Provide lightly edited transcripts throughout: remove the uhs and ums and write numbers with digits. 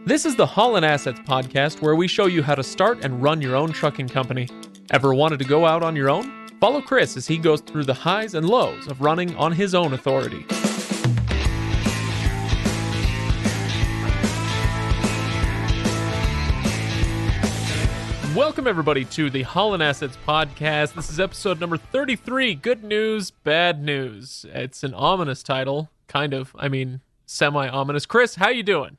This is the Haulin Assets podcast, where we show you how to start and run your own trucking company. Ever wanted to go out on your own? Follow Chris as he goes through the highs and lows of running on his own authority. Welcome, everybody, to the Haulin Assets podcast. This is episode number 33. Good news, bad news. It's an ominous title, kind of. I mean, semi-ominous. Chris, how you doing?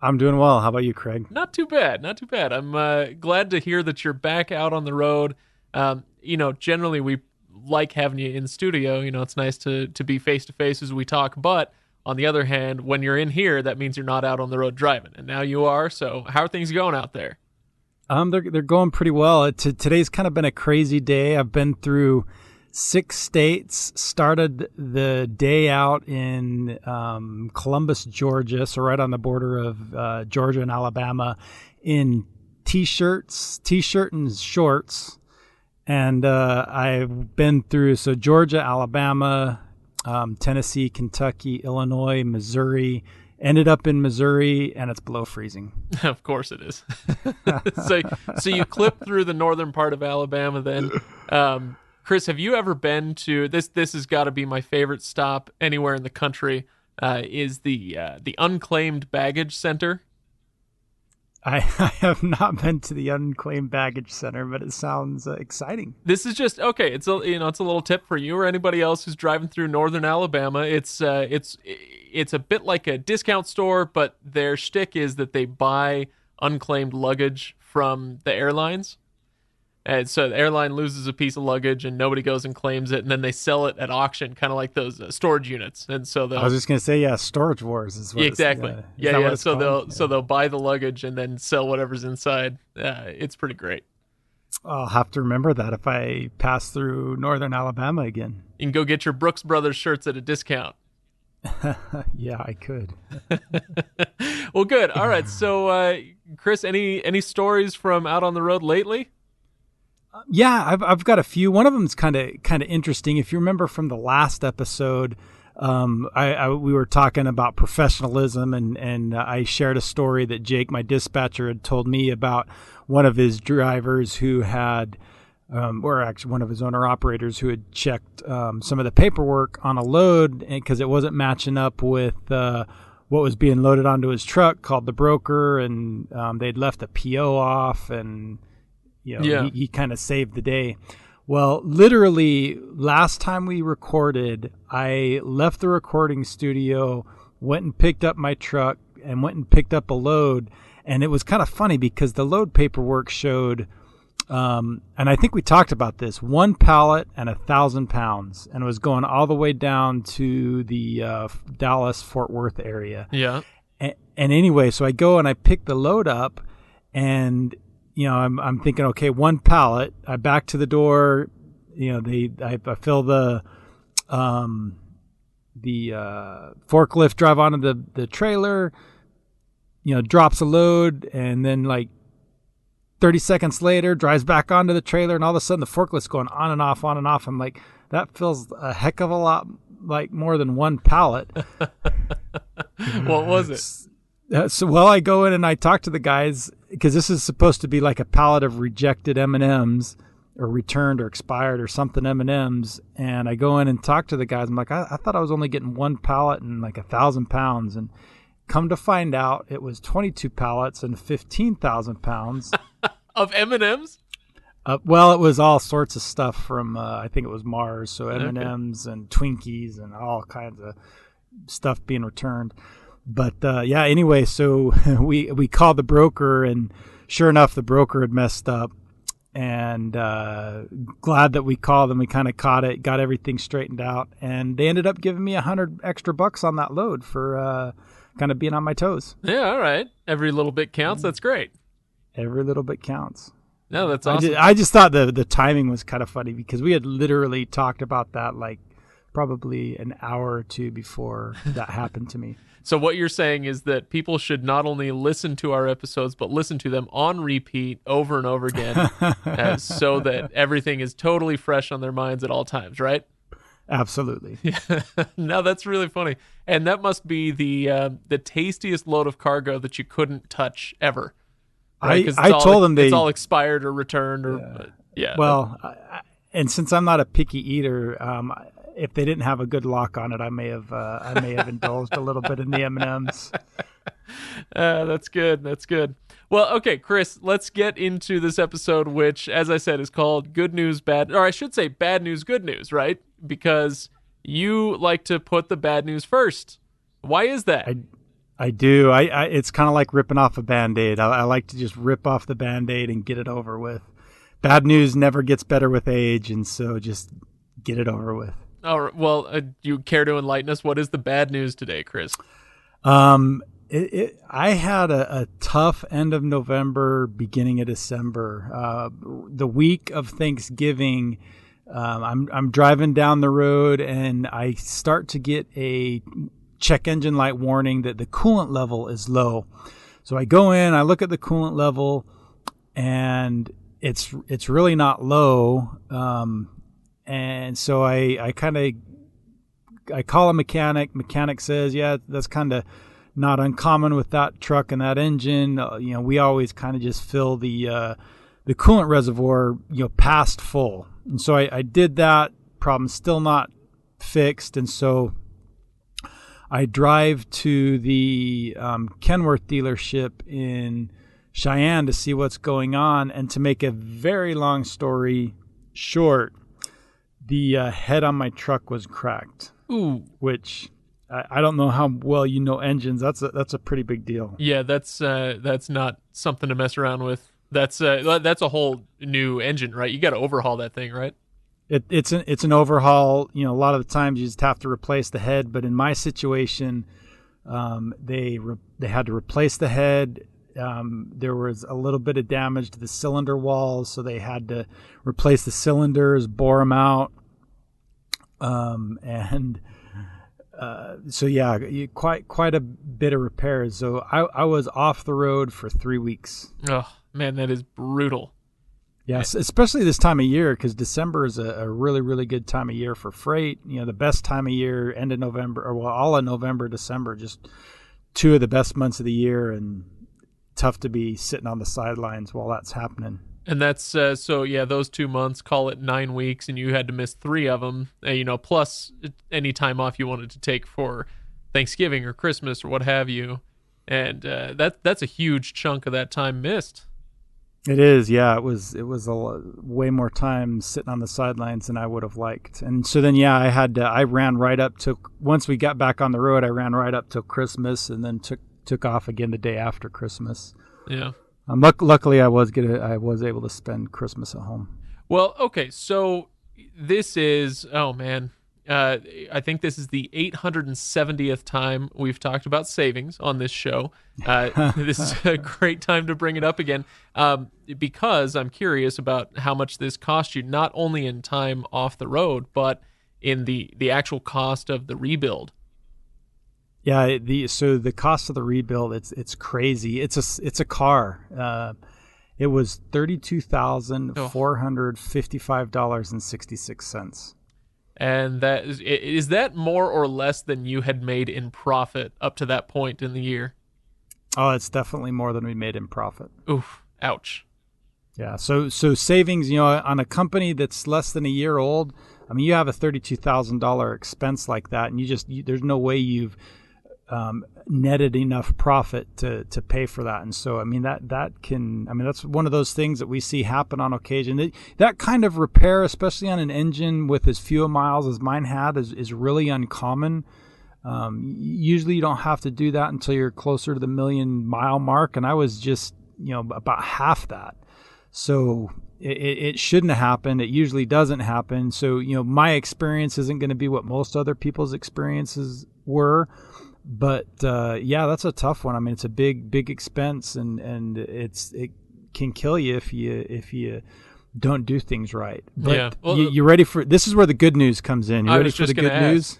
I'm doing well. How about you, Craig? Not too bad, not too bad. I'm glad to hear that you're back out on the road. Generally we like having you in studio. It's nice to be face-to-face as we talk. But on the other hand, when you're in here, that means you're not out on the road driving. And now you are. So how are things going out there? They're going pretty well. Today's kind of been a crazy day. I've been through 6 states, started the day out in Columbus, Georgia, so right on the border of Georgia and Alabama, in t-shirt and shorts. And I've been through, Georgia, Alabama, Tennessee, Kentucky, Illinois, Missouri. Ended up in Missouri, and it's below freezing. Of course it is. So you clipped through the northern part of Alabama then. Chris, have you ever been to this? This has got to be my favorite stop anywhere in the country. Is the Unclaimed Baggage Center? I have not been to the Unclaimed Baggage Center, but it sounds exciting. This is just okay. It's a little tip for you or anybody else who's driving through northern Alabama. It's a bit like a discount store, but their shtick is that they buy unclaimed luggage from the airlines. And so the airline loses a piece of luggage and nobody goes and claims it, and then they sell it at auction, kind of like those storage units. And so I was just going to say, storage wars is what exactly. Yeah. So they'll buy the luggage and then sell whatever's inside. It's pretty great. I'll have to remember that if I pass through northern Alabama again. You can go get your Brooks Brothers shirts at a discount. Yeah, I could. Well, good. All right. So, Chris, any stories from out on the road lately? Yeah, I've got a few. One of them is kind of interesting. If you remember from the last episode, we were talking about professionalism, and I shared a story that Jake, my dispatcher, had told me about one of his drivers who had, or actually one of his owner-operators who had checked some of the paperwork on a load because it wasn't matching up with what was being loaded onto his truck, called the broker, and they'd left a PO off, and he kind of saved the day. Well, literally, last time we recorded, I left the recording studio, went and picked up my truck, and went and picked up a load. And it was kind of funny because the load paperwork showed, and I think we talked about this, 1 pallet and 1,000 pounds, and it was going all the way down to the Dallas-Fort Worth area. Yeah. And anyway, so I go and I pick the load up, and I'm thinking, okay, 1 pallet. I back to the door. I fill the forklift, drive onto the trailer. Drops a load, and then like 30 seconds later, drives back onto the trailer, and all of a sudden the forklift's going on and off, on and off. I'm like, that feels a heck of a lot like more than 1 pallet. What was it? I go in and I talk to the guys, because this is supposed to be like a pallet of rejected M&Ms or returned or expired or something M&Ms. And I go in and talk to the guys. I'm like, I thought I was only getting 1 pallet and like 1,000 pounds. And come to find out, it was 22 pallets and 15,000 pounds. Of M&Ms? Well, it was all sorts of stuff from, I think it was Mars. So M&Ms and Twinkies and all kinds of stuff being returned. But anyway, so we called the broker, and sure enough, the broker had messed up. And glad that we called them. We kind of caught it, got everything straightened out, and they ended up giving me $100 extra on that load for kind of being on my toes. Yeah, all right. Every little bit counts. That's great. Every little bit counts. No, that's awesome. I just thought the timing was kind of funny because we had literally talked about that like probably an hour or two before that happened to me. So what you're saying is that people should not only listen to our episodes, but listen to them on repeat over and over again so that everything is totally fresh on their minds at all times, right? Absolutely. Yeah. No, that's really funny. And that must be the tastiest load of cargo that you couldn't touch ever. Right? Because I told them it's all expired or returned or yeah. Well, and since I'm not a picky eater, if they didn't have a good lock on it, I may have indulged a little bit in the M&Ms. That's good. That's good. Well, okay, Chris, let's get into this episode, which, as I said, is called Good News, Bad, or I should say Bad News, Good News, right? Because you like to put the bad news first. Why is that? I do. It's kind of like ripping off a Band-Aid. I like to just rip off the Band-Aid and get it over with. Bad news never gets better with age, and so just get it over with. All right. Well, do you care to enlighten us? What is the bad news today, Chris? I had a tough end of November, beginning of December. The week of Thanksgiving, I'm driving down the road and I start to get a check engine light warning that the coolant level is low. So I go in, I look at the coolant level, and it's really not low. And so I call a mechanic. Mechanic says, yeah, that's kind of not uncommon with that truck and that engine. We always kind of just fill the coolant reservoir, past full. And so I did that. Problem still not fixed. And so I drive to the Kenworth dealership in Cheyenne to see what's going on. And to make a very long story short, the head on my truck was cracked. Ooh. Which I don't know how well you know engines. That's a pretty big deal. Yeah, that's not something to mess around with. That's a whole new engine, right? You got to overhaul that thing, right? It's an overhaul. A lot of the times you just have to replace the head. But in my situation, they had to replace the head. There was a little bit of damage to the cylinder walls, so they had to replace the cylinders, bore them out, so yeah, quite a bit of repairs. So I was off the road for 3 weeks. Oh man, that is brutal. Yes, especially this time of year, because December is a really, really good time of year for freight. The best time of year, end of November, or well, all of November, December, just two of the best months of the year, and tough to be sitting on the sidelines while that's happening. And that's so yeah, those 2 months, call it 9 weeks, and you had to miss 3 of them. Plus any time off you wanted to take for Thanksgiving or Christmas or what have you, and that's a huge chunk of that time missed. It is, yeah. It was way more time sitting on the sidelines than I would have liked. And so then, yeah, I ran right up to, once we got back on the road, I ran right up till Christmas, and then took off again the day after Christmas. Yeah. Luckily, I was able to spend Christmas at home. Well, okay, so this is, oh man, I think this is the 870th time we've talked about savings on this show. This is a great time to bring it up again, because I'm curious about how much this cost you, not only in time off the road, but in the actual cost of the rebuild. Yeah, the cost of the rebuild, it's crazy. It's a car. It was $32,455.66. And that is that more or less than you had made in profit up to that point in the year? Oh, it's definitely more than we made in profit. Oof, ouch. Yeah, so savings, on a company that's less than a year old, I mean, you have a $32,000 expense like that, and there's no way you've netted enough profit to pay for that. And so, I mean, that's one of those things that we see happen on occasion. That kind of repair, especially on an engine with as few miles as mine had, is really uncommon. Usually you don't have to do that until you're closer to the 1,000,000-mile mark. And I was just, about half that. So it shouldn't have happened. It usually doesn't happen. So, my experience isn't going to be what most other people's experiences were. But yeah, that's a tough one. I mean, it's a big expense, and it can kill you if you don't do things right. But yeah. Well, you ready for this? Is where the good news comes in. You ready for the good news?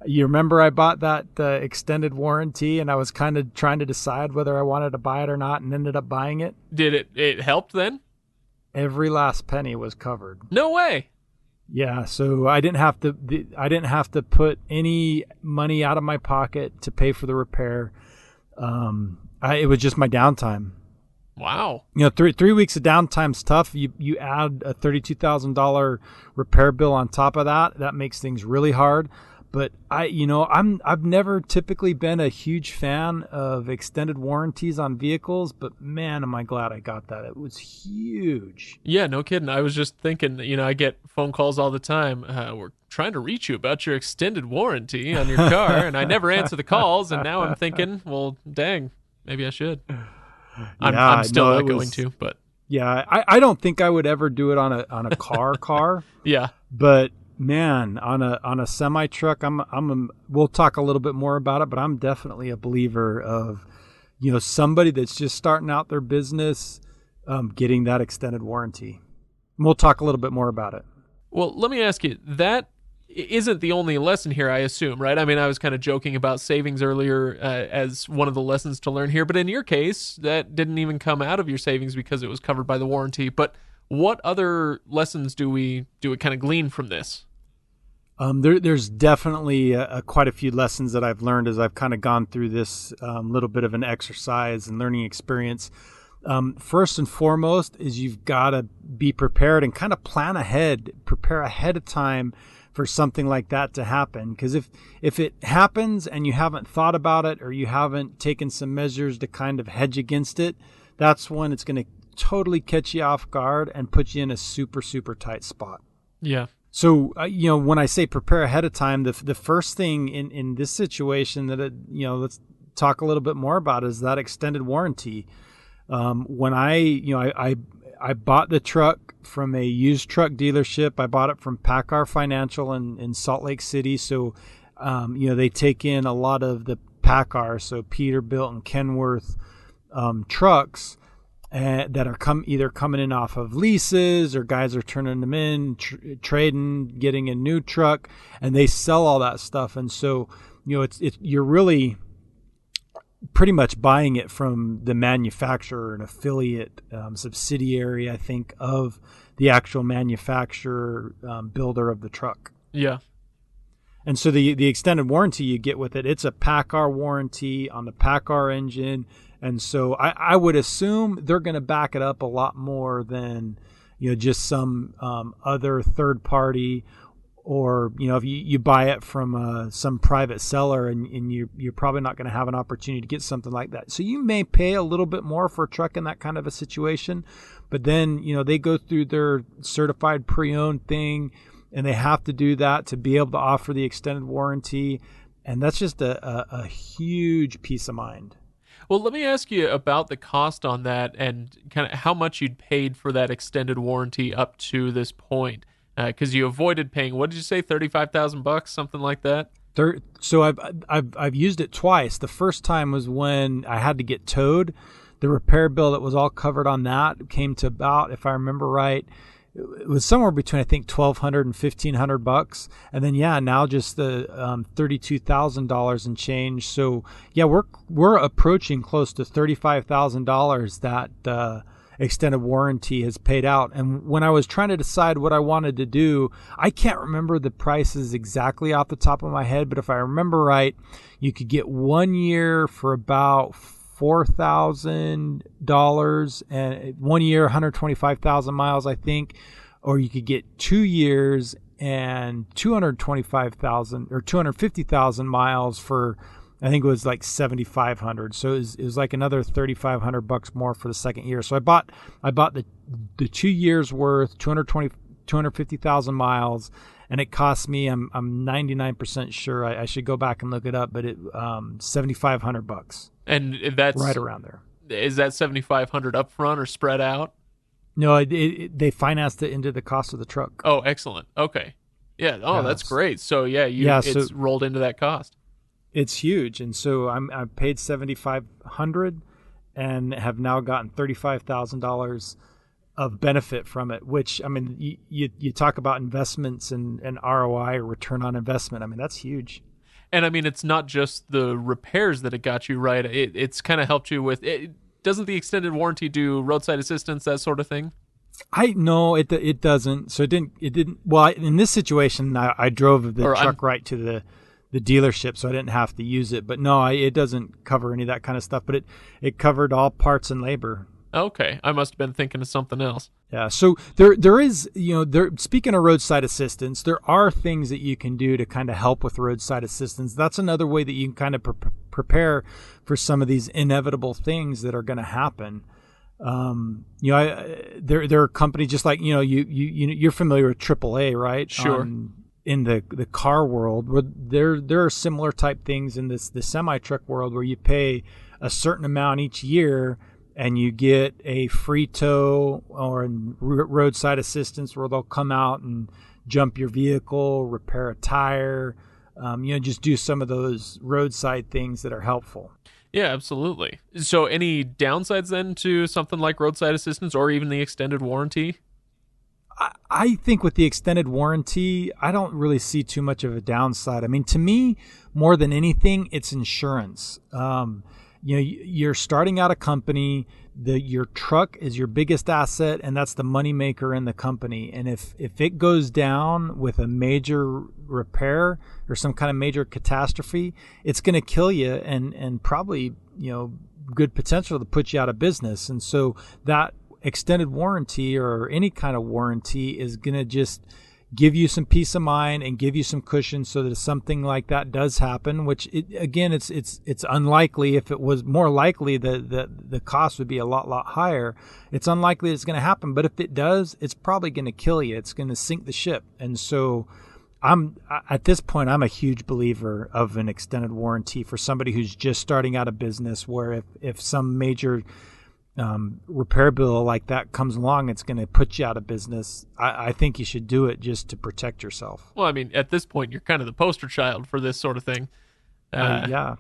You remember I bought that extended warranty, and I was kind of trying to decide whether I wanted to buy it or not, and ended up buying it. Did it helped then? Every last penny was covered. No way. Yeah, so I didn't have to put any money out of my pocket to pay for the repair. It was just my downtime. Wow. You know, three weeks of downtime's tough. You add a $32,000 repair bill on top of that. That makes things really hard. But I've never typically been a huge fan of extended warranties on vehicles, but man, am I glad I got that. It was huge. Yeah, no kidding. I was just thinking, I get phone calls all the time. We're trying to reach you about your extended warranty on your car, and I never answer the calls. And now I'm thinking, well, dang, maybe I should. I'm still not going to, but yeah, I don't think I would ever do it on a car. yeah, but man, on a semi truck, we'll talk a little bit more about it, but I'm definitely a believer of, somebody that's just starting out their business, getting that extended warranty. And we'll talk a little bit more about it. Well, let me ask you, that isn't the only lesson here, I assume, right? I mean, I was kind of joking about savings earlier as one of the lessons to learn here, but in your case, that didn't even come out of your savings because it was covered by the warranty. But what other lessons do we kind of glean from this? There's definitely quite a few lessons that I've learned as I've kind of gone through this little bit of an exercise and learning experience. First and foremost is you've got to be prepared and kind of prepare ahead of time for something like that to happen. Because if it happens and you haven't thought about it or you haven't taken some measures to kind of hedge against it, that's when it's going to totally catch you off guard and put you in a super, super tight spot. Yeah. So, when I say prepare ahead of time, the first thing in this situation that, let's talk a little bit more about is that extended warranty. When I bought the truck from a used truck dealership. I bought it from PACCAR Financial in Salt Lake City. So, they take in a lot of the PACCAR, so Peterbilt and Kenworth trucks that are either coming in off of leases or guys are turning them in, trading, getting a new truck, and they sell all that stuff. And so, you're really pretty much buying it from the manufacturer, an affiliate subsidiary, I think, of the actual manufacturer builder of the truck. Yeah. And so the extended warranty you get with it, it's a PACCAR warranty on the PACCAR engine. And so I would assume they're going to back it up a lot more than, just some other third party. Or, if you buy it from some private seller and you're probably not going to have an opportunity to get something like that. So you may pay a little bit more for a truck in that kind of a situation. But then, they go through their certified pre-owned thing, and they have to do that to be able to offer the extended warranty. And that's just a huge peace of mind. Well, let me ask you about the cost on that and kind of how much you'd paid for that extended warranty up to this point. Because you avoided paying, what did you say, $35,000, something like that? So I've used it twice. The first time was when I had to get towed. The repair bill that was all covered on that came to about, if I remember right, it was somewhere between, I think, $1,200 and $1,500. And then now just the $32,000 and change. So we're approaching close to $35,000 that extended warranty has paid out. And when I was trying to decide what I wanted to do, I can't remember the prices exactly off the top of my head, but if I remember right, you could get 1 year for about $4,000 and 1 year, 125,000 miles, I think, or you could get 2 years and 225,000 or 250,000 miles for, I think it was like $7,500. So it was like another $3,500 more for the second year. So I bought the 2 years worth, 250,000 miles, and it cost me, I'm 99% sure, I should go back and look it up, but it $7,500. And that's right around there. Is that $7,500 upfront or spread out? No, they financed it into the cost of the truck. Oh, excellent. Okay. Yeah. Oh, that's great. So it's rolled into that cost. It's huge, and so I paid $7,500 and have now gotten $35,000 of benefit from it. Which, I mean, you talk about investments and ROI, or return on investment. I mean, that's huge. And I mean, it's not just the repairs that it got you right. It's kind of helped you with it. Doesn't the extended warranty do roadside assistance, that sort of thing? I no, it doesn't. So it didn't. Well, in this situation, I drove the truck right to the dealership, so I didn't have to use it. But no, it doesn't cover any of that kind of stuff. But it covered all parts and labor. Okay, I must have been thinking of something else. Yeah. So there is, speaking of roadside assistance, there are things that you can do to kind of help with roadside assistance. That's another way that you can kind of prepare for some of these inevitable things that are going to happen. There are companies just like, you're familiar with AAA, right? Sure. In the car world, where there are similar type things in the semi truck world where you pay a certain amount each year and you get a free tow or roadside assistance where they'll come out and jump your vehicle, repair a tire, just do some of those roadside things that are helpful. Yeah, absolutely. So any downsides then to something like roadside assistance or even the extended warranty? I think with the extended warranty, I don't really see too much of a downside. I mean, to me, more than anything, it's insurance. You're starting out a company, your truck is your biggest asset, and that's the moneymaker in the company. And if it goes down with a major repair or some kind of major catastrophe, it's going to kill you and probably, good potential to put you out of business. And so that extended warranty or any kind of warranty is going to just give you some peace of mind and give you some cushion so that if something like that does happen, which it's unlikely. If it was more likely, the cost would be a lot higher. It's unlikely it's going to happen, but if it does, it's probably going to kill you. It's going to sink the ship. And so at this point, I'm a huge believer of an extended warranty for somebody who's just starting out a business, where if some major repair bill like that comes along, it's going to put you out of business. I think you should do it just to protect yourself. Well, I mean, at this point, you're kind of the poster child for this sort of thing. Yeah.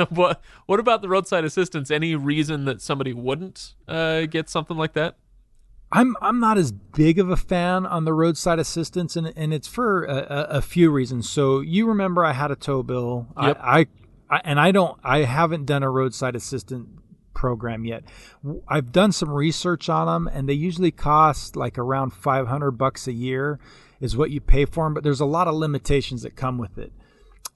What about the roadside assistance? Any reason that somebody wouldn't get something like that? I'm not as big of a fan on the roadside assistance, and it's for a few reasons. So you remember I had a tow bill. Yep. I haven't done a roadside assistance program yet. I've done some research on them, and they usually cost like around $500 a year is what you pay for them, but there's a lot of limitations that come with it.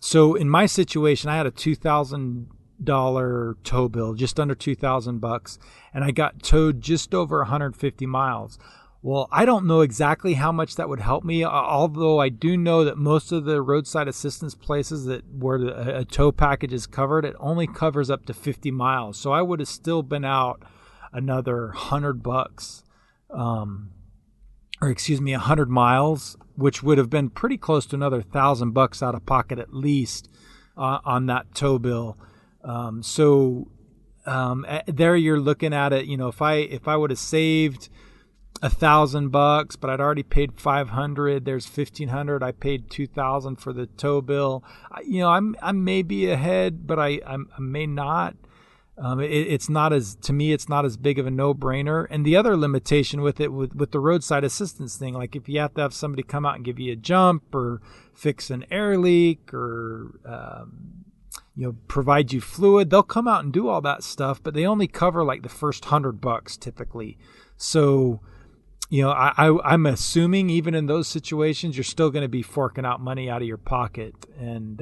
So in my situation, I had a $2,000 tow bill, just under $2,000, and I got towed just over 150 miles. Well, I don't know exactly how much that would help me, although I do know that most of the roadside assistance places where a tow package is covered, it only covers up to 50 miles. So I would have still been out another $100, 100 miles, which would have been pretty close to another $1,000 out of pocket at least on that tow bill. There you're looking at it. If I would have saved $1,000, but I'd already paid $500. There's $1,500. I paid $2,000 for the tow bill. I may be ahead, but I may not. It's not as big of a no-brainer. And the other limitation with it, with the roadside assistance thing, like if you have to have somebody come out and give you a jump or fix an air leak or provide you fluid, they'll come out and do all that stuff, but they only cover like the first $100 typically. So I'm assuming even in those situations, you're still going to be forking out money out of your pocket. And,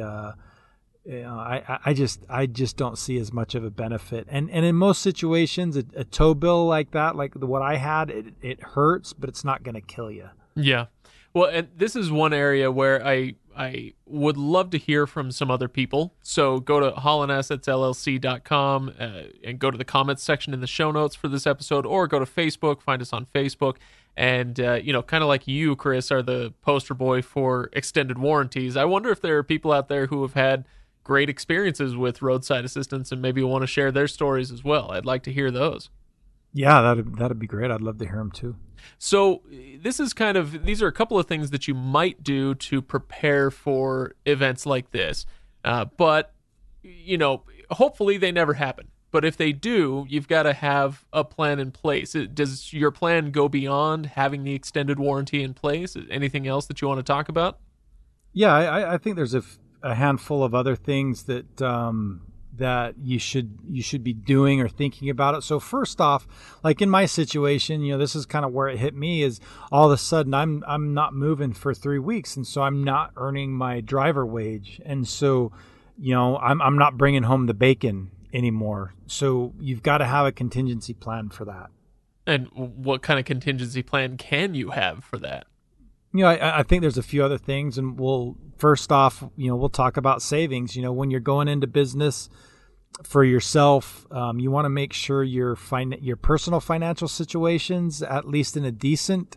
I just don't see as much of a benefit. And in most situations, a tow bill like that, like what I had, it hurts, but it's not going to kill you. Yeah. Well, and this is one area where I would love to hear from some other people. So go to HaulinAssetsLLC.com and go to the comments section in the show notes for this episode, or go to Facebook, find us on Facebook. And, kind of like you, Chris, are the poster boy for extended warranties. I wonder if there are people out there who have had great experiences with roadside assistance and maybe want to share their stories as well. I'd like to hear those. Yeah, that'd be great. I'd love to hear them too. So these are a couple of things that you might do to prepare for events like this. But hopefully they never happen. But if they do, you've got to have a plan in place. Does your plan go beyond having the extended warranty in place? Anything else that you want to talk about? Yeah, I think there's a handful of other things that that you should be doing or thinking about it. So first off, like in my situation, this is kind of where it hit me, is all of a sudden I'm not moving for 3 weeks, and so I'm not earning my driver wage, and so I'm not bringing home the bacon anymore. So you've got to have a contingency plan for that. And what kind of contingency plan can you have for that? I think there's a few other things, and first off, we'll talk about savings. When you're going into business for yourself, you want to make sure your personal financial situation's at least in a decent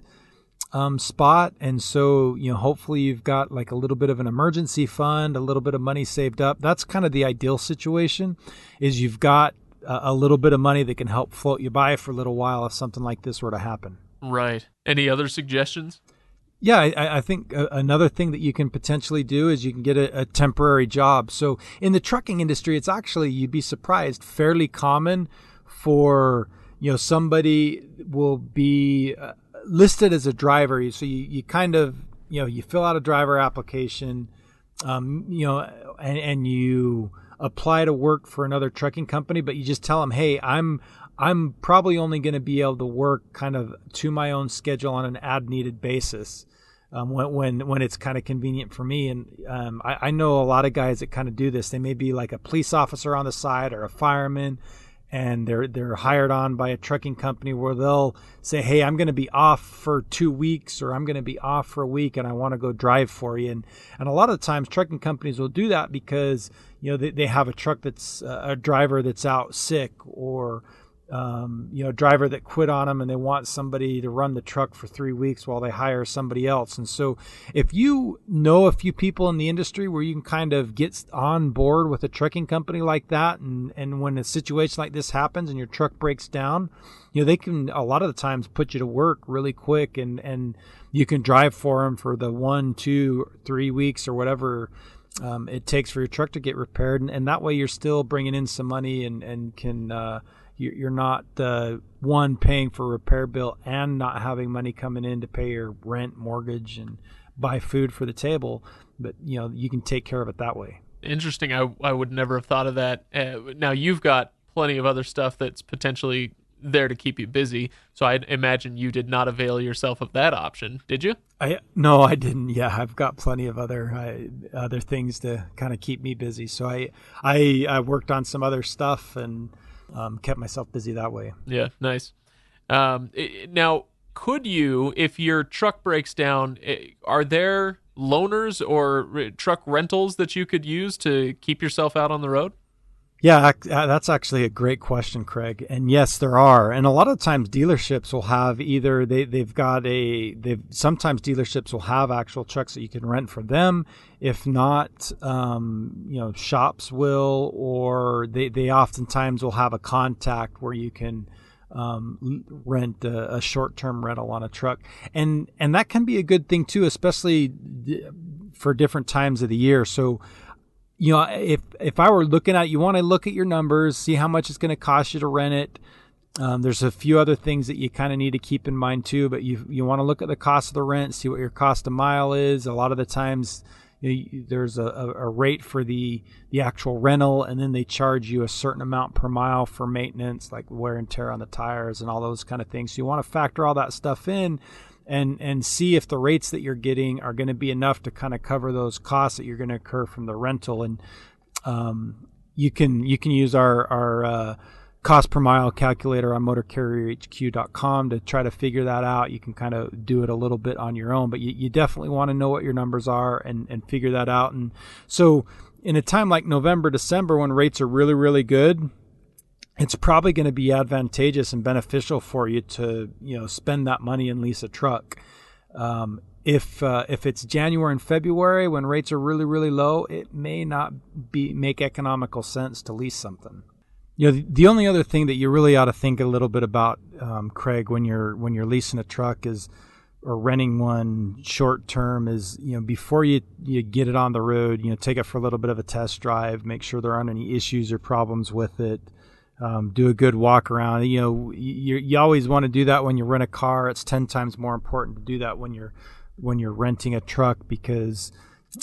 spot. And so, hopefully you've got like a little bit of an emergency fund, a little bit of money saved up. That's kind of the ideal situation, is you've got a little bit of money that can help float you by for a little while if something like this were to happen. Right. Any other suggestions? Yeah, I think another thing that you can potentially do is you can get a temporary job. So in the trucking industry, it's actually, you'd be surprised, fairly common for, somebody will be listed as a driver. So you kind of, you fill out a driver application, and you apply to work for another trucking company, but you just tell them, hey, I'm probably only going to be able to work kind of to my own schedule on an as-needed basis when it's kind of convenient for me. And I know a lot of guys that kind of do this. They may be like a police officer on the side or a fireman, and they're hired on by a trucking company where they'll say, hey, I'm going to be off for 2 weeks, or I'm going to be off for a week, and I want to go drive for you. And a lot of times trucking companies will do that because they have a truck that's a driver that's out sick, or a driver that quit on them, and they want somebody to run the truck for 3 weeks while they hire somebody else. And so if you know a few people in the industry where you can kind of get on board with a trucking company like that, and when a situation like this happens and your truck breaks down, they can a lot of the times put you to work really quick, and you can drive for them for the 1, 2, 3 weeks or whatever it takes for your truck to get repaired. And that way you're still bringing in some money and can you're not one, paying for a repair bill and not having money coming in to pay your rent, mortgage, and buy food for the table, but you can take care of it that way. Interesting. I would never have thought of that. Now you've got plenty of other stuff that's potentially there to keep you busy, so I imagine you did not avail yourself of that option, did you? No, I didn't. Yeah, I've got plenty of other things to kind of keep me busy. So I worked on some other stuff and kept myself busy that way. Yeah, nice. Now, could you, if your truck breaks down, are there loaners or truck rentals that you could use to keep yourself out on the road? Yeah, that's actually a great question, Craig. And yes, there are. And a lot of times dealerships will have either sometimes dealerships will have actual trucks that you can rent for them. If not, shops will, or they oftentimes will have a contact where you can rent a short-term rental on a truck. And that can be a good thing too, especially for different times of the year. So, if I were looking at, you want to look at your numbers, see how much it's going to cost you to rent it. There's a few other things that you kind of need to keep in mind too, but you want to look at the cost of the rent, see what your cost a mile is. A lot of the times there's a rate for the actual rental, and then they charge you a certain amount per mile for maintenance, like wear and tear on the tires and all those kind of things. So you want to factor all that stuff in and see if the rates that you're getting are going to be enough to kind of cover those costs that you're going to incur from the rental. And you can use our cost per mile calculator on motorcarrierhq.com to try to figure that out. You can kind of do it a little bit on your own, but you definitely want to know what your numbers are and figure that out. And so in a time like November, December, when rates are really, really good, it's probably going to be advantageous and beneficial for you to, spend that money and lease a truck. If it's January and February when rates are really, really low, it may not make economical sense to lease something. The only other thing that you really ought to think a little bit about, Craig, when you're leasing a truck or renting one short term is, before you get it on the road, take it for a little bit of a test drive, make sure there aren't any issues or problems with it. Do a good walk around. You always want to do that when you rent a car. It's 10 times more important to do that when you're renting a truck, because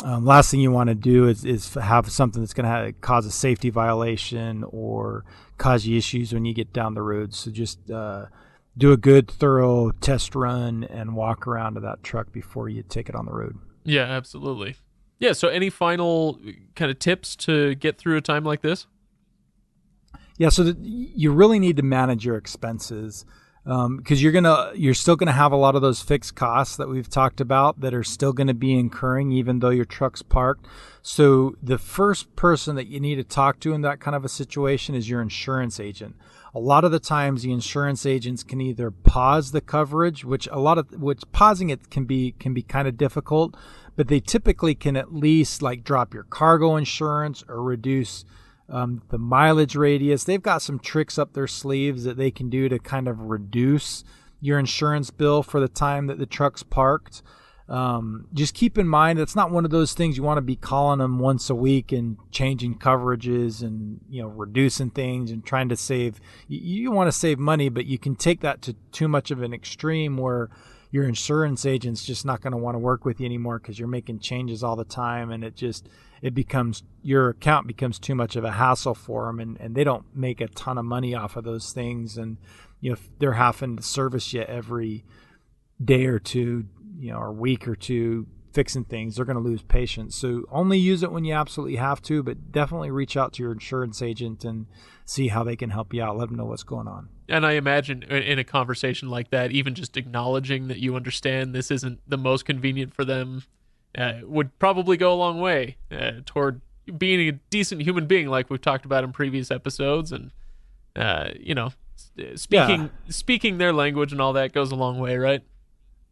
Last thing you want to do is have something that's going to cause a safety violation or cause you issues when you get down the road. So just do a good, thorough test run and walk around to that truck before you take it on the road. Yeah, absolutely. Yeah, so any final kind of tips to get through a time like this? Yeah, so you really need to manage your expenses. Because you're still gonna have a lot of those fixed costs that we've talked about that are still gonna be incurring even though your truck's parked. So the first person that you need to talk to in that kind of a situation is your insurance agent. A lot of the times the insurance agents can either pause the coverage, which pausing it can be kind of difficult, but they typically can at least like drop your cargo insurance or reduce the mileage radius. They've got some tricks up their sleeves that they can do to kind of reduce your insurance bill for the time that the truck's parked. Just keep in mind it's not one of those things you want to be calling them once a week and changing coverages and reducing things and trying to save. You want to save money, but you can take that to too much of an extreme where your insurance agent's just not going to want to work with you anymore because you're making changes all the time, and your account becomes too much of a hassle for them, and they don't make a ton of money off of those things. And if they're having to service you every day or two, or week or two fixing things, they're going to lose patience. So only use it when you absolutely have to, but definitely reach out to your insurance agent and see how they can help you out. Let them know what's going on. And I imagine in a conversation like that, even just acknowledging that you understand this isn't the most convenient for them would probably go a long way toward being a decent human being, like we've talked about in previous episodes. And speaking their language and all that goes a long way, right?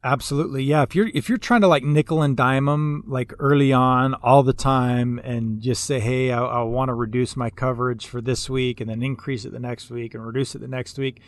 Absolutely. Yeah. If you're trying to like nickel and dime them like early on all the time and just say, hey, I want to reduce my coverage for this week and then increase it the next week and reduce it the next week.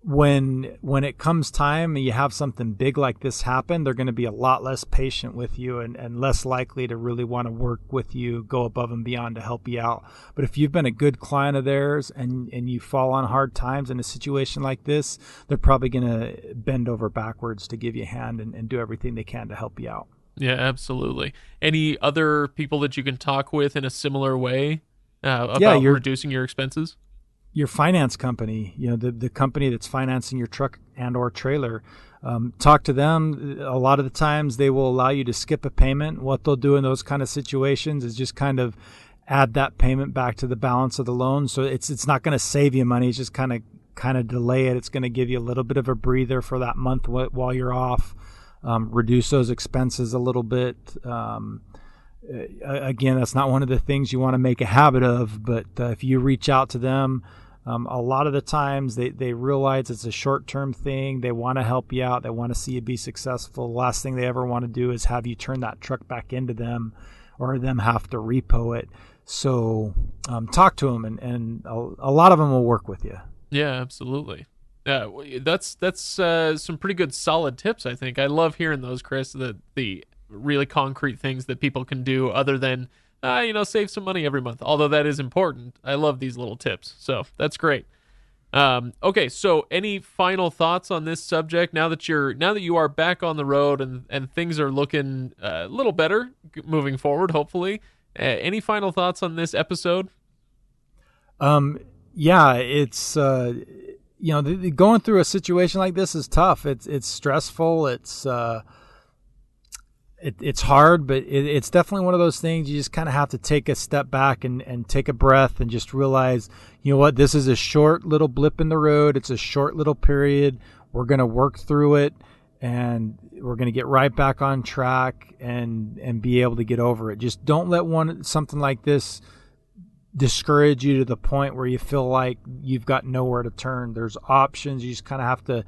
When it comes time and you have something big like this happen, they're going to be a lot less patient with you and less likely to really want to work with you, go above and beyond to help you out. But if you've been a good client of theirs and you fall on hard times in a situation like this, they're probably going to bend over backwards to give you a hand and do everything they can to help you out. Yeah, absolutely. Any other people that you can talk with in a similar way about reducing your expenses? Your finance company, the company that's financing your truck and or trailer, talk to them. A lot of the times they will allow you to skip a payment. What they'll do in those kind of situations is just kind of add that payment back to the balance of the loan. So it's not going to save you money. It's just kind of delay it. It's going to give you a little bit of a breather for that month while you're off. Reduce those expenses a little bit. Again, that's not one of the things you want to make a habit of, but if you reach out to them, a lot of the times they realize it's a short-term thing. They want to help you out. They want to see you be successful. The last thing they ever want to do is have you turn that truck back into them or them have to repo it. So talk to them, and a lot of them will work with you. Yeah, absolutely. That's some pretty good solid tips, I think. I love hearing those, Chris, the really concrete things that people can do other than save some money every month, although that is important. I love these little tips, so that's great. Okay, so any final thoughts on this subject now that you are back on the road and things are looking a little better moving forward, hopefully? Any final thoughts on this episode? Yeah, it's going through a situation like this is tough. It's stressful. It's hard, but it's definitely one of those things you just kind of have to take a step back and take a breath and just realize, what, this is a short little blip in the road. It's a short little period. We're going to work through it, and we're going to get right back on track and be able to get over it. Just don't let something like this discourage you to the point where you feel like you've got nowhere to turn. There's options. You just kind of have to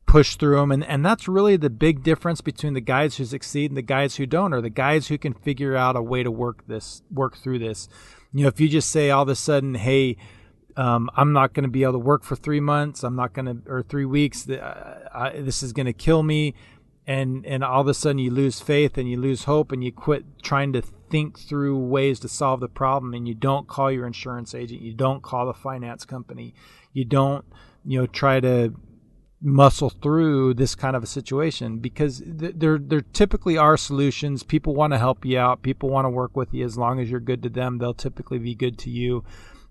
push through them. And that's really the big difference between the guys who succeed and the guys who don't, or the guys who can figure out a way to work through this. If you just say all of a sudden, hey, I'm not going to be able to work for 3 months, or 3 weeks, this is going to kill me. And all of a sudden you lose faith and you lose hope and you quit trying to think through ways to solve the problem, and you don't call your insurance agent, you don't call the finance company, you don't, try to muscle through this kind of a situation, because there typically are solutions. People want to help you out. People want to work with you. As long as you're good to them, they'll typically be good to you,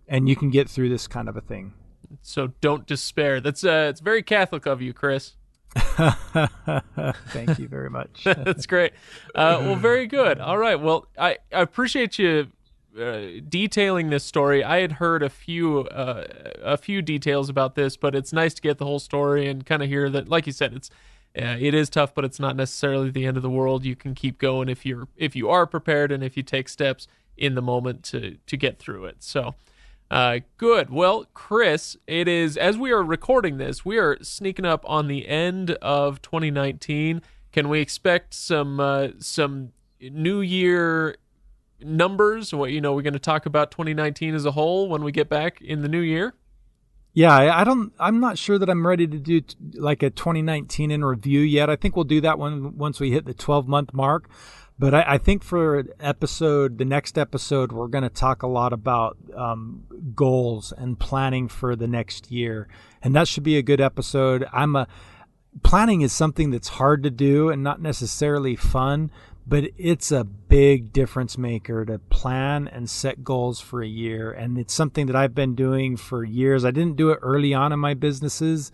and you can get through this kind of a thing. So don't despair. That's it's very Catholic of you, Chris. Thank you very much. That's great. Well, very good. All right. Well, I appreciate you detailing this story. I had heard a few details about this, but it's nice to get the whole story and kind of hear that, like you said, it is tough, but it's not necessarily the end of the world. You can keep going if you are prepared and if you take steps in the moment to get through it. So good. Well, Chris, it is, as we are recording this, we are sneaking up on the end of 2019. Can we expect some New Year numbers? What, we're going to talk about 2019 as a whole when we get back in the new year? Yeah, I'm not sure that I'm ready to do like a 2019 in review yet. I think we'll do that once we hit the 12-month mark. But I think for the next episode, we're going to talk a lot about goals and planning for the next year. And that should be a good episode. Planning is something that's hard to do and not necessarily fun, but it's a big difference maker to plan and set goals for a year. And it's something that I've been doing for years. I didn't do it early on in my businesses,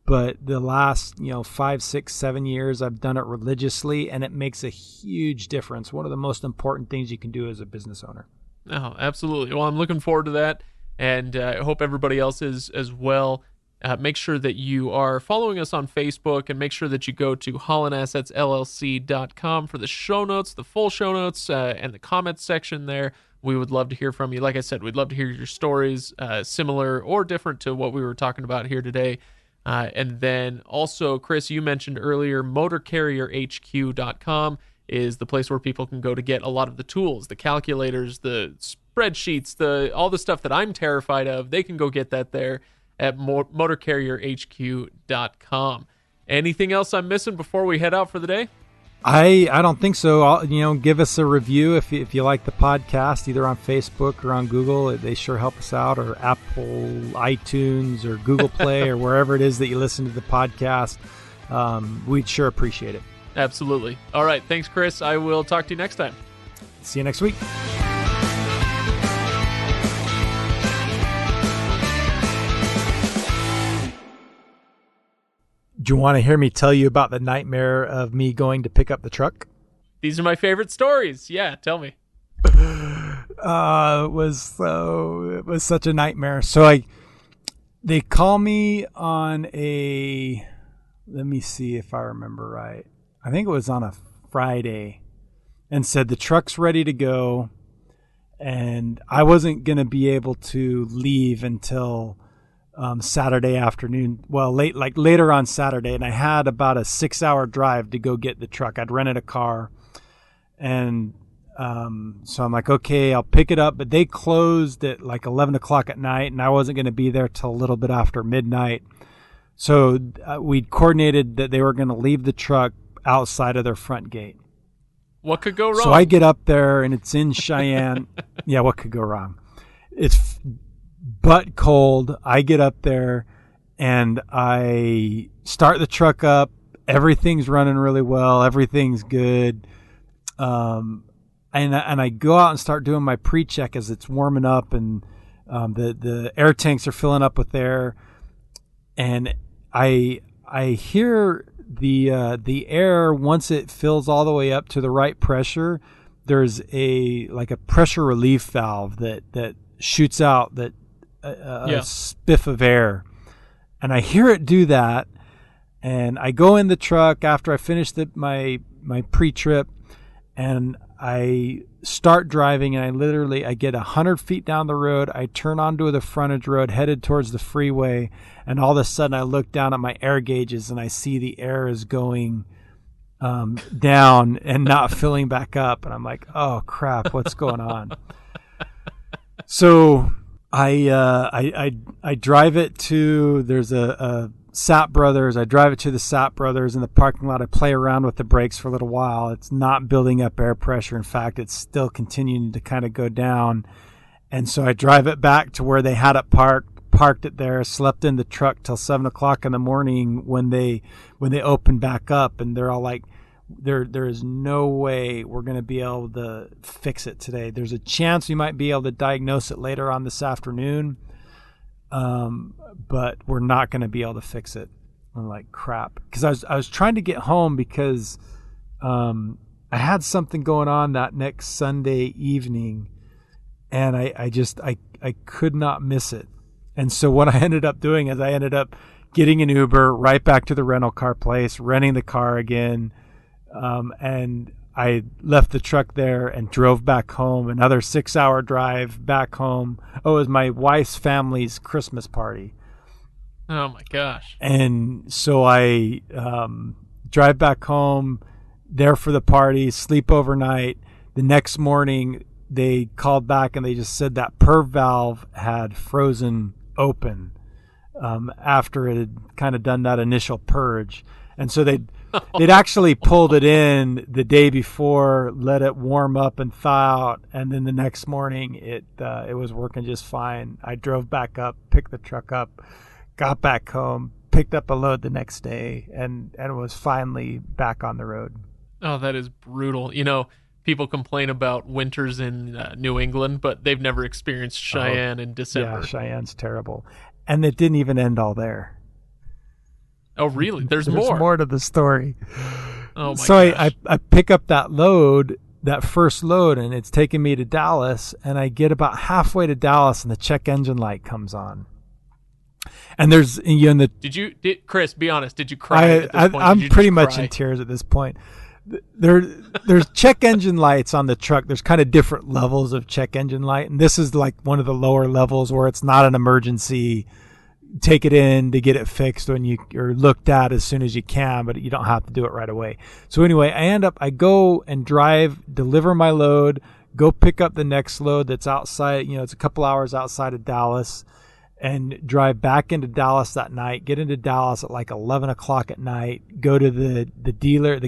but the last 5, 6, 7 years, I've done it religiously, and it makes a huge difference. One of the most important things you can do as a business owner. Oh, absolutely. Well, I'm looking forward to that, and I hope everybody else is as well. Make sure that you are following us on Facebook, and make sure that you go to HaulinAssetsLLC.com for the show notes, the full show notes, and the comments section there. We would love to hear from you. Like I said, we'd love to hear your stories, similar or different to what we were talking about here today. And then also, Chris, you mentioned earlier, motorcarrierhq.com is the place where people can go to get a lot of the tools, the calculators, the spreadsheets, all the stuff that I'm terrified of. They can go get that there at motorcarrierhq.com. Anything else I'm missing before we head out for the day? I don't think so. Give us a review if you like the podcast, either on Facebook or on Google. They sure help us out, or Apple, iTunes, or Google Play, or wherever it is that you listen to the podcast. We'd sure appreciate it. Absolutely. All right. Thanks, Chris. I will talk to you next time. See you next week. Do you want to hear me tell you about the nightmare of me going to pick up the truck? These are my favorite stories. Yeah, tell me. It was such a nightmare. So they call me on let me see if I remember right. I think it was on a Friday, and said the truck's ready to go, and I wasn't going to be able to leave until Saturday afternoon. Well, later on Saturday, and I had about a 6-hour drive to go get the truck. I'd rented a car, and so I'm like, okay, I'll pick it up. But they closed at like 11 o'clock at night, and I wasn't going to be there till a little bit after midnight. So we'd coordinated that they were going to leave the truck outside of their front gate. What could go wrong? So I get up there, and it's in Cheyenne. Yeah, what could go wrong? It's butt cold. I get up there, and I start the truck up. Everything's running really well. Everything's good. And I go out and start doing my pre-check as it's warming up, and the air tanks are filling up with air. And I hear the air, once it fills all the way up to the right pressure, there's a pressure relief valve that shoots out a spiff of air, and I hear it do that. And I go in the truck after I finish my pre-trip, and I start driving, and I get 100 feet down the road. I turn onto the frontage road headed towards the freeway, and all of a sudden I look down at my air gauges, and I see the air is going down and not filling back up. And I'm like, oh crap, what's going on? So I drive it to, there's a Sap Brothers. I drive it to the Sap Brothers in the parking lot. I play around with the brakes for a little while. It's not building up air pressure. In fact, it's still continuing to kind of go down. And so I drive it back to where they had it parked parked it there, slept in the truck till 7:00 in the morning when they opened back up, and they're all like, there is no way we're going to be able to fix it today. There's a chance we might be able to diagnose it later on this afternoon, but we're not going to be able to fix it. I'm like, crap, because I was trying to get home because I had something going on that next Sunday evening, and I could not miss it. And so what I ended up doing is I ended up getting an Uber right back to the rental car place, renting the car again. And I left the truck there and drove back home, another 6-hour drive back home. Oh, it was my wife's family's Christmas party. Oh my gosh. And so I drive back home, there for the party, sleep overnight. The next morning they called back and they just said that perv valve had frozen open after it had kind of done that initial purge. And so they'd actually pulled it in the day before, let it warm up and thaw out, and then the next morning it was working just fine. I drove back up, picked the truck up, got back home, picked up a load the next day, and was finally back on the road. Oh, that is brutal. People complain about winters in New England, but they've never experienced Cheyenne in December. Yeah, Cheyenne's terrible. And it didn't even end all there. Oh, really? There's more. There's more to the story. Oh, my so gosh. I pick up that load, that first load, and it's taking me to Dallas, and I get about halfway to Dallas, and the check engine light comes on. And there's Chris, be honest, did you cry at this point? I'm pretty much in tears at this point. There's check engine lights on the truck. There's kind of different levels of check engine light, and this is like one of the lower levels where it's not an emergency. Take it in to get it fixed when you're looked at as soon as you can, but you don't have to do it right away. So anyway, I go and deliver my load, go pick up the next load that's outside, it's a couple hours outside of Dallas, and drive back into Dallas that night, get into Dallas at like 11 o'clock at night, go to the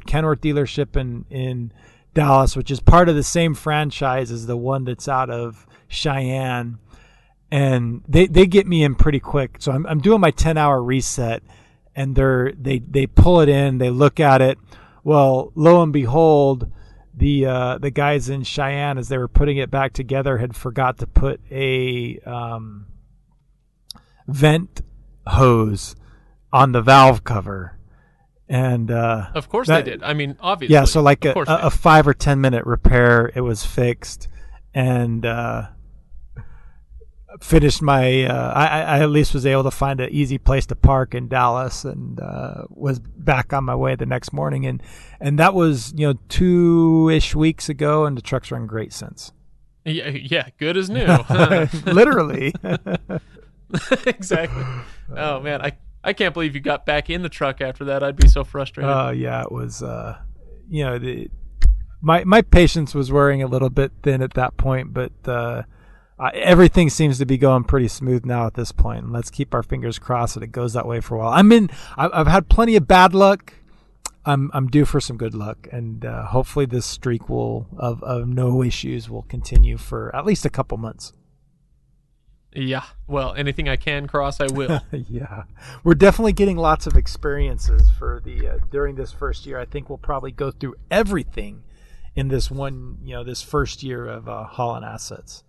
Kenworth dealership in Dallas, which is part of the same franchise as the one that's out of Cheyenne. And they get me in pretty quick. So I'm doing my 10-hour reset, and they pull it in, they look at it. Well, lo and behold, the guys in Cheyenne, as they were putting it back together, had forgot to put a vent hose on the valve cover. And of course they did. I mean, obviously. Yeah, so like a 5 or 10 minute repair, it was fixed, and finished my I at least was able to find an easy place to park in Dallas, and was back on my way the next morning, and that was 2-ish weeks ago, and the truck's run great since. Yeah, good as new. Literally. Exactly. Oh man, I can't believe you got back in the truck after that. I'd be so frustrated. Yeah, it was my patience was wearing a little bit thin at that point, but everything seems to be going pretty smooth now at this point, and let's keep our fingers crossed that it goes that way for a while. I've had plenty of bad luck. I'm due for some good luck, and hopefully this streak of no issues will continue for at least a couple months. Yeah, well, anything I can cross, I will. Yeah, we're definitely getting lots of experiences for the during this first year. I think we'll probably go through everything in this first year of Haulin Assets.